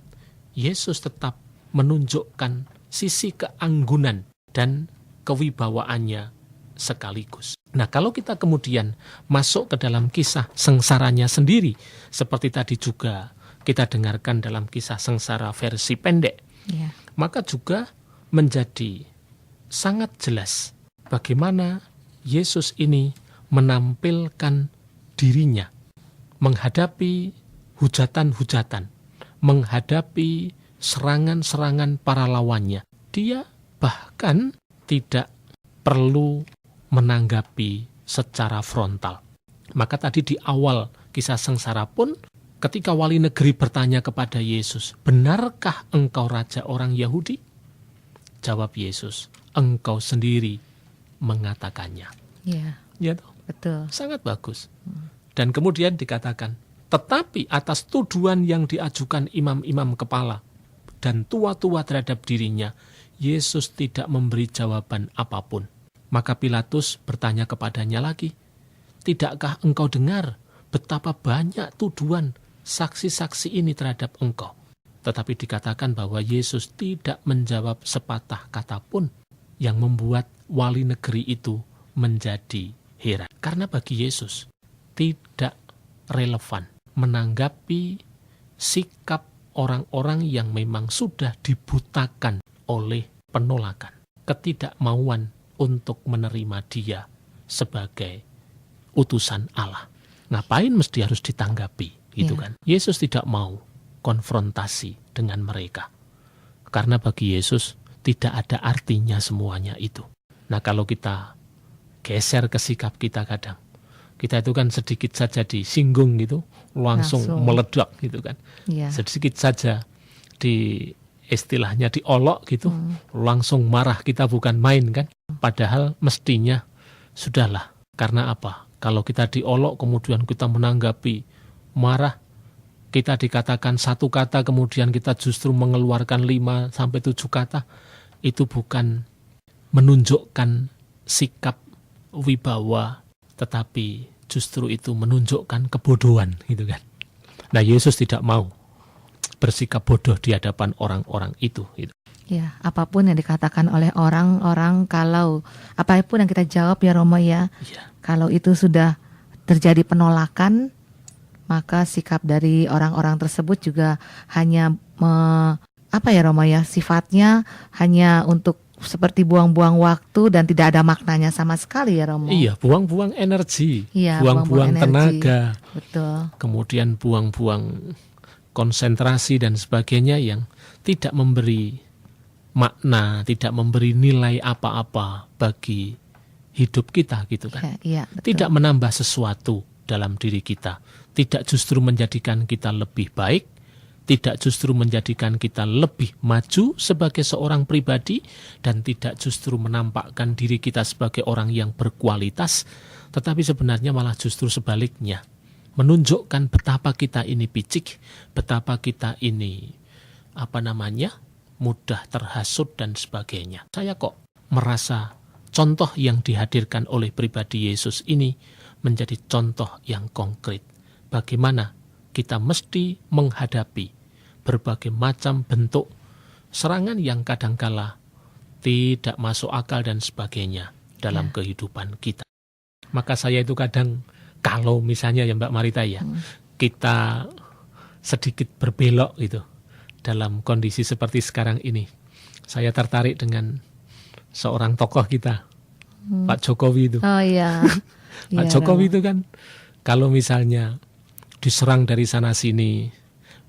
Yesus tetap menunjukkan sisi keanggunan dan kewibawaannya sekaligus. Nah, kalau kita kemudian masuk ke dalam kisah sengsaranya sendiri, seperti tadi juga kita dengarkan dalam kisah sengsara versi pendek, maka juga menjadi sangat jelas bagaimana Yesus ini menampilkan dirinya menghadapi hujatan-hujatan, menghadapi serangan-serangan para lawannya. Dia bahkan tidak perlu menanggapi secara frontal. Maka tadi di awal kisah sengsara pun ketika wali negeri bertanya kepada Yesus, benarkah engkau raja orang Yahudi? Jawab Yesus, engkau sendiri mengatakannya. Ya, Ya toh? betul. Sangat bagus. Dan kemudian dikatakan, tetapi atas tuduhan yang diajukan imam-imam kepala dan tua-tua terhadap dirinya, Yesus tidak memberi jawaban apapun. Maka Pilatus bertanya kepadanya lagi, tidakkah engkau dengar betapa banyak tuduhan saksi-saksi ini terhadap engkau? Tetapi dikatakan bahwa Yesus tidak menjawab sepatah kata pun, yang membuat wali negeri itu menjadi heran. Karena bagi Yesus tidak relevan menanggapi sikap orang-orang yang memang sudah dibutakan oleh penolakan, ketidakmauan untuk menerima dia sebagai utusan Allah. Ngapain mesti harus ditanggapi, gitu kan? Yesus tidak mau konfrontasi dengan mereka. Karena bagi Yesus tidak ada artinya semuanya itu. Nah, kalau kita geser ke sikap kita kadang, kita itu kan sedikit saja disinggung gitu, langsung meledak gitu kan. Sedikit saja di istilahnya diolok gitu, langsung marah, kita bukan main kan. Padahal mestinya sudahlah. Karena apa? Kalau kita diolok kemudian kita menanggapi marah, kita dikatakan satu kata kemudian kita justru mengeluarkan 5-7 kata, itu bukan menunjukkan sikap wibawa, tetapi justru itu menunjukkan kebodohan gitu kan. Nah, Yesus tidak mau bersikap bodoh di hadapan orang-orang itu gitu. Ya, apapun yang dikatakan oleh orang-orang, kalau apapun yang kita jawab ya Romo ya, kalau itu sudah terjadi penolakan, maka sikap dari orang-orang tersebut juga hanya Romo ya, sifatnya hanya untuk seperti buang-buang waktu dan tidak ada maknanya sama sekali ya Romo. Iya, buang-buang energi, buang-buang tenaga, betul. Kemudian buang-buang konsentrasi dan sebagainya yang tidak memberi makna, tidak memberi nilai apa-apa bagi hidup kita gitu kan. Tidak menambah sesuatu dalam diri kita, tidak justru menjadikan kita lebih baik, tidak justru menjadikan kita lebih maju sebagai seorang pribadi, dan tidak justru menampakkan diri kita sebagai orang yang berkualitas, tetapi sebenarnya malah justru sebaliknya, menunjukkan betapa kita ini picik, betapa kita ini mudah terhasut dan sebagainya. Saya kok merasa contoh yang dihadirkan oleh pribadi Yesus ini menjadi contoh yang konkret. Bagaimana kita mesti menghadapi berbagai macam bentuk serangan yang kadangkala tidak masuk akal dan sebagainya dalam kehidupan kita. Maka saya itu kadang, kalau misalnya ya Mbak Marita ya, kita sedikit berbelok gitu dalam kondisi seperti sekarang ini. Saya tertarik dengan seorang tokoh kita, Pak Jokowi itu. Oh iya. Pak Jokowi itu kan kalau misalnya diserang dari sana sini,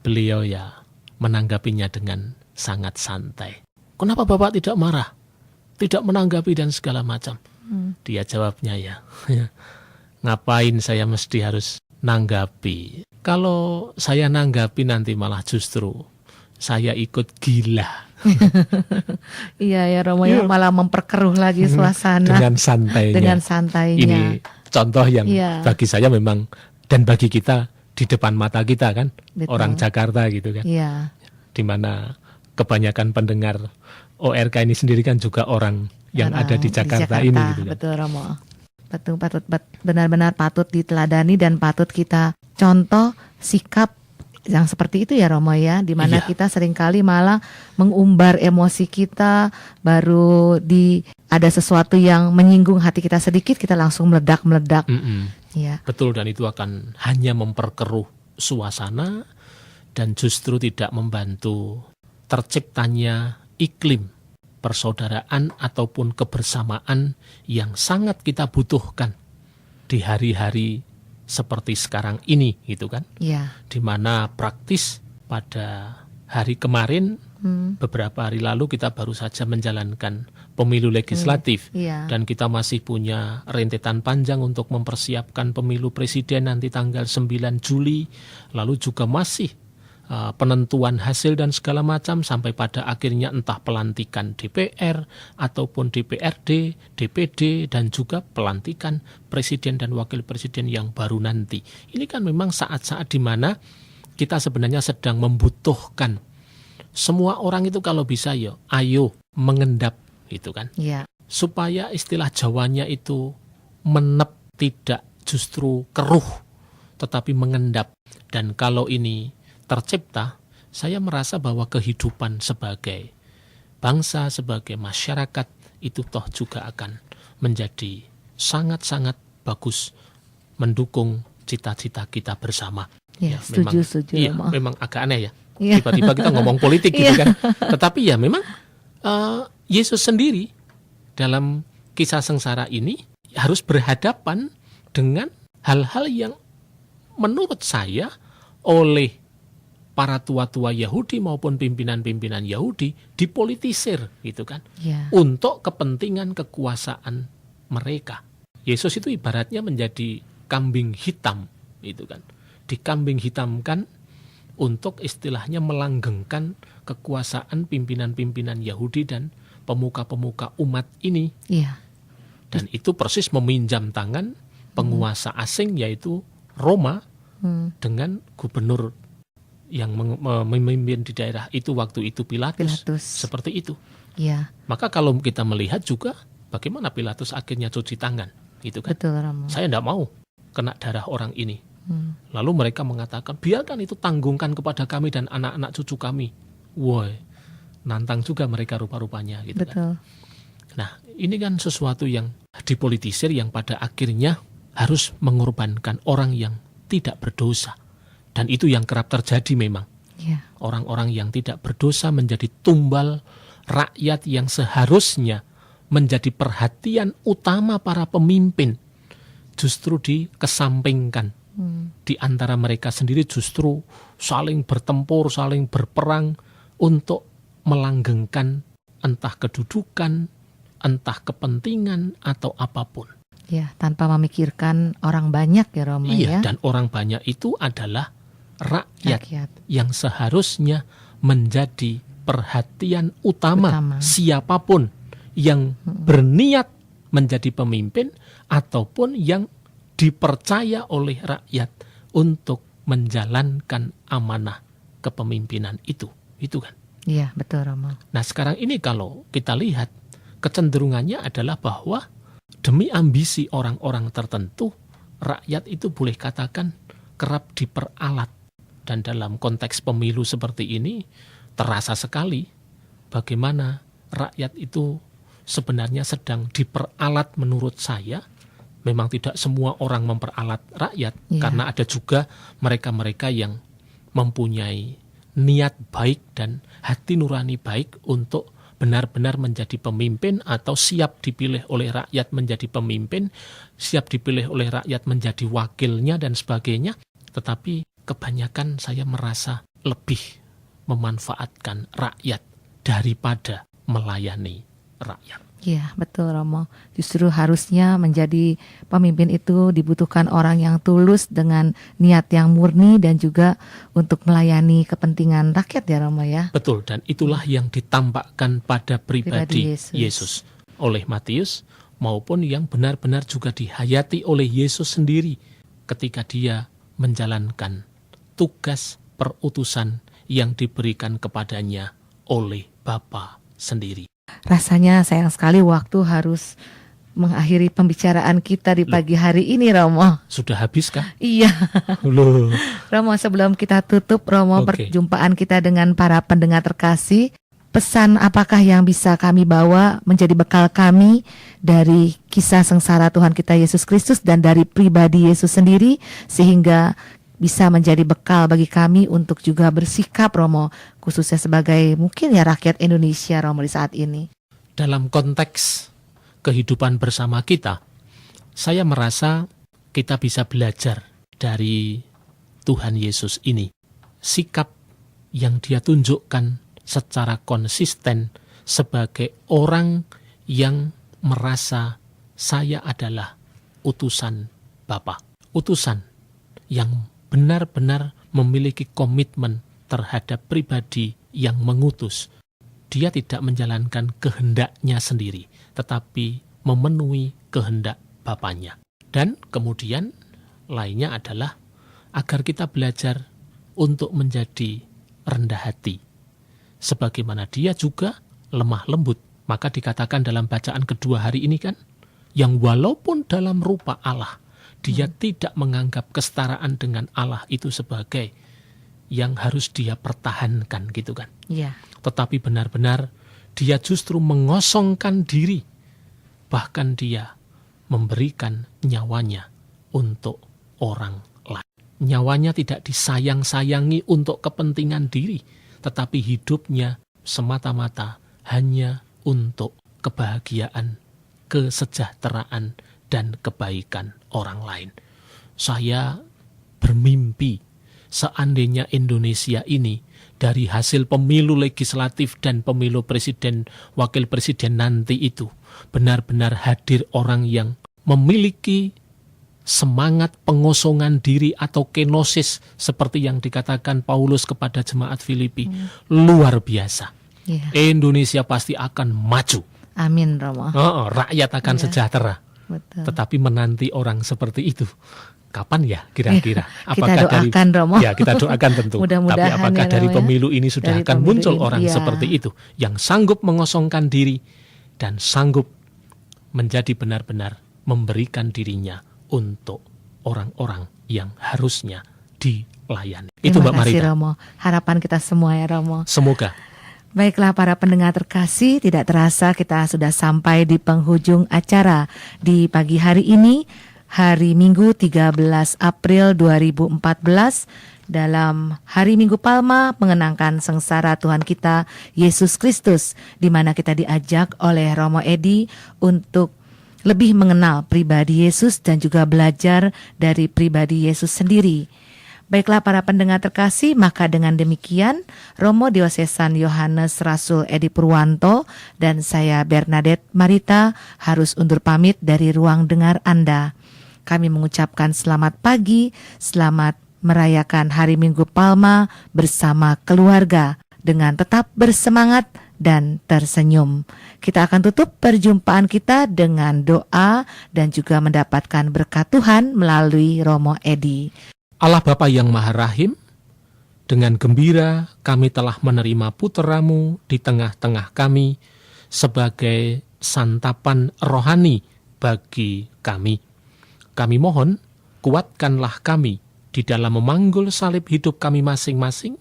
beliau ya menanggapinya dengan sangat santai. Kenapa Bapak tidak marah? Tidak menanggapi dan segala macam. Dia jawabnya ya, ngapain saya mesti harus nanggapi? Kalau saya nanggapi nanti malah justru saya ikut gila. Iya ya Romo ya, malah memperkeruh lagi suasana dengan santainya. Ini contoh yang bagi saya memang, dan bagi kita di depan mata kita kan. Betul. Orang Jakarta gitu kan. Iya. Di mana kebanyakan pendengar ORK ini sendiri kan juga orang yang ada di Jakarta ini gitu kan. Betul Romo. Benar-benar patut diteladani dan patut kita contoh sikap yang seperti itu ya Romo ya, di mana kita seringkali malah mengumbar emosi kita, baru ada sesuatu yang menyinggung hati kita sedikit, kita langsung meledak. Ya. Betul, dan itu akan hanya memperkeruh suasana dan justru tidak membantu terciptanya iklim persaudaraan ataupun kebersamaan yang sangat kita butuhkan di hari-hari seperti sekarang ini gitu kan. Di mana praktis pada hari kemarin, beberapa hari lalu kita baru saja menjalankan pemilu legislatif. Iya. Dan kita masih punya rentetan panjang untuk mempersiapkan pemilu presiden nanti tanggal 9 Juli. Lalu juga masih penentuan hasil dan segala macam sampai pada akhirnya entah pelantikan DPR ataupun DPRD, DPD dan juga pelantikan presiden dan wakil presiden yang baru nanti. Ini kan memang saat-saat di mana kita sebenarnya sedang membutuhkan semua orang itu kalau bisa ayo mengendap gitu kan. Iya. Supaya istilah Jawanya itu menep, tidak justru keruh tetapi mengendap. Dan kalau ini tercipta, saya merasa bahwa kehidupan sebagai bangsa, sebagai masyarakat itu toh juga akan menjadi sangat-sangat bagus mendukung cita-cita kita bersama. Ya, setuju. Iya, Romo. memang agak aneh ya. Iya. Tiba-tiba kita ngomong politik gitu kan. Tetapi ya memang Yesus sendiri dalam kisah sengsara ini harus berhadapan dengan hal-hal yang menurut saya oleh para tua-tua Yahudi maupun pimpinan-pimpinan Yahudi dipolitisir gitu kan. Ya. Untuk kepentingan kekuasaan mereka. Yesus itu ibaratnya menjadi kambing hitam gitu kan. Dikambing hitamkan untuk istilahnya melanggengkan kekuasaan pimpinan-pimpinan Yahudi dan pemuka-pemuka umat ini. Iya. Dan itu persis meminjam tangan penguasa asing yaitu Roma dengan gubernur yang memimpin di daerah itu waktu itu Pilatus. Seperti itu. Iya. Maka kalau kita melihat juga bagaimana Pilatus akhirnya cuci tangan, gitu kan? Betul, Romo. Saya tidak mau kena darah orang ini. Lalu mereka mengatakan biarkan itu tanggungan kepada kami dan anak-anak cucu kami. Woi, nantang juga mereka rupa-rupanya, gitu Betul. kan? Nah, ini kan sesuatu yang dipolitisir yang pada akhirnya harus mengorbankan orang yang tidak berdosa. Dan itu yang kerap terjadi memang. Ya. Orang-orang yang tidak berdosa menjadi tumbal rakyat yang seharusnya menjadi perhatian utama para pemimpin. Justru dikesampingkan. Di antara mereka sendiri justru saling bertempur, saling berperang untuk melanggengkan entah kedudukan, entah kepentingan atau apapun. Ya, tanpa memikirkan orang banyak ya, Romo. Iya, Ya. dan orang banyak itu adalah rakyat yang seharusnya menjadi perhatian utama siapapun yang berniat menjadi pemimpin ataupun yang dipercaya oleh rakyat untuk menjalankan amanah kepemimpinan itu kan. Iya, betul, Romo. Nah, sekarang ini kalau kita lihat kecenderungannya adalah bahwa demi ambisi orang-orang tertentu, rakyat itu boleh katakan kerap diperalat. Dan dalam konteks pemilu seperti ini, terasa sekali bagaimana rakyat itu sebenarnya sedang diperalat menurut saya. Memang tidak semua orang memperalat rakyat, karena ada juga mereka-mereka yang mempunyai niat baik dan hati nurani baik untuk benar-benar menjadi pemimpin atau siap dipilih oleh rakyat menjadi pemimpin, siap dipilih oleh rakyat menjadi wakilnya dan sebagainya. Tetapi kebanyakan saya merasa lebih memanfaatkan rakyat daripada melayani rakyat. Iya, betul, Romo. Justru harusnya menjadi pemimpin itu dibutuhkan orang yang tulus dengan niat yang murni dan juga untuk melayani kepentingan rakyat ya, Romo ya. Betul, dan itulah yang ditampakkan pada pribadi Yesus oleh Matius maupun yang benar-benar juga dihayati oleh Yesus sendiri ketika dia menjalankan tugas perutusan yang diberikan kepadanya oleh Bapa sendiri. Rasanya sayang sekali waktu harus mengakhiri pembicaraan kita di pagi hari ini, Romo. Sudah habis kah? Iya. Loh. Romo, sebelum kita tutup, Romo, perjumpaan kita dengan para pendengar terkasih, pesan apakah yang bisa kami bawa menjadi bekal kami dari kisah sengsara Tuhan kita Yesus Kristus dan dari pribadi Yesus sendiri, sehingga bisa menjadi bekal bagi kami untuk juga bersikap, Romo, khususnya sebagai mungkin ya rakyat Indonesia, Romo, di saat ini. Dalam konteks kehidupan bersama kita, saya merasa kita bisa belajar dari Tuhan Yesus ini. Sikap yang dia tunjukkan secara konsisten sebagai orang yang merasa saya adalah utusan Bapa. Utusan yang benar-benar memiliki komitmen terhadap pribadi yang mengutus. Dia tidak menjalankan kehendaknya sendiri, tetapi memenuhi kehendak Bapanya. Dan kemudian lainnya adalah agar kita belajar untuk menjadi rendah hati. Sebagaimana dia juga lemah lembut. Maka dikatakan dalam bacaan kedua hari ini kan, yang walaupun dalam rupa Allah, dia tidak menganggap kesetaraan dengan Allah itu sebagai yang harus dia pertahankan gitu kan. Ya. Tetapi benar-benar dia justru mengosongkan diri. Bahkan dia memberikan nyawanya untuk orang lain. Nyawanya tidak disayang-sayangi untuk kepentingan diri, tetapi hidupnya semata-mata hanya untuk kebahagiaan, kesejahteraan, dan kebaikan orang lain. Saya bermimpi seandainya Indonesia ini dari hasil pemilu legislatif dan pemilu presiden, wakil presiden nanti itu benar-benar hadir orang yang memiliki semangat pengosongan diri atau kenosis seperti yang dikatakan Paulus kepada jemaat Filipi. Luar biasa. Ya. Indonesia pasti akan maju. Amin, Romo. Rakyat akan sejahtera. Betul. Tetapi menanti orang seperti itu, kapan ya kira-kira? Kita doakan, Romo. Ya, kita doakan tentu. Mudah-mudahan tapi apakah ya, dari Romo, ya? pemilu ini sudah Dari akan pemilu muncul ini, orang ya. seperti itu, yang sanggup mengosongkan diri dan sanggup menjadi benar-benar memberikan dirinya untuk orang-orang yang harusnya dilayani. Itu Mbak Terima kasih, Marita. Romo. Harapan kita semua ya, Romo. Semoga. Baiklah para pendengar terkasih, tidak terasa kita sudah sampai di penghujung acara di pagi hari ini, hari Minggu 13 April 2014, dalam hari Minggu Palma mengenangkan sengsara Tuhan kita Yesus Kristus, di mana kita diajak oleh Romo Edi untuk lebih mengenal pribadi Yesus dan juga belajar dari pribadi Yesus sendiri. Baiklah para pendengar terkasih, maka dengan demikian Romo Diosesan Yohanes Rasul Edi Purwanto dan saya Bernadette Marita harus undur pamit dari ruang dengar Anda. Kami mengucapkan selamat pagi, selamat merayakan hari Minggu Palma bersama keluarga dengan tetap bersemangat dan tersenyum. Kita akan tutup perjumpaan kita dengan doa dan juga mendapatkan berkat Tuhan melalui Romo Edi. Allah Bapa yang Maha Rahim, dengan gembira kami telah menerima putra-Mu di tengah-tengah kami sebagai santapan rohani bagi kami. Kami mohon, kuatkanlah kami di dalam memanggul salib hidup kami masing-masing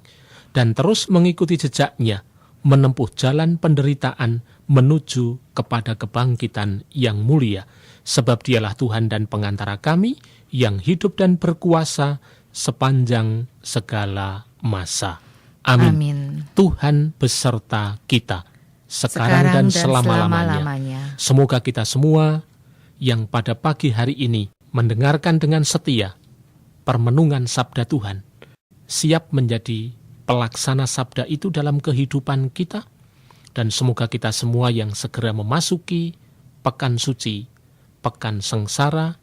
dan terus mengikuti jejaknya, menempuh jalan penderitaan menuju kepada kebangkitan yang mulia. Sebab dialah Tuhan dan pengantara kami yang hidup dan berkuasa sepanjang segala masa. Amin. Amin. Tuhan beserta kita sekarang dan selama-lamanya. Semoga kita semua yang pada pagi hari ini mendengarkan dengan setia permenungan sabda Tuhan, siap menjadi pelaksana sabda itu dalam kehidupan kita, dan semoga kita semua yang segera memasuki pekan suci, pekan sengsara,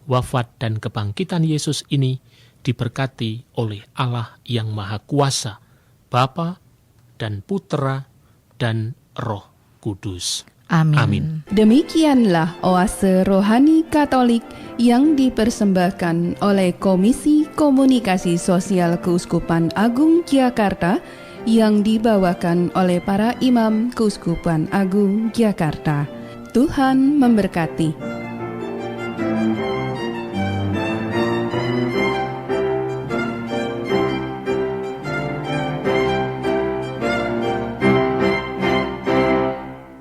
wafat dan kebangkitan Yesus ini diberkati oleh Allah yang Maha Kuasa, Bapa dan Putra dan Roh Kudus. Amin. Amin. Demikianlah oase rohani Katolik yang dipersembahkan oleh Komisi Komunikasi Sosial Keuskupan Agung Jakarta yang dibawakan oleh para imam Keuskupan Agung Jakarta. Tuhan memberkati.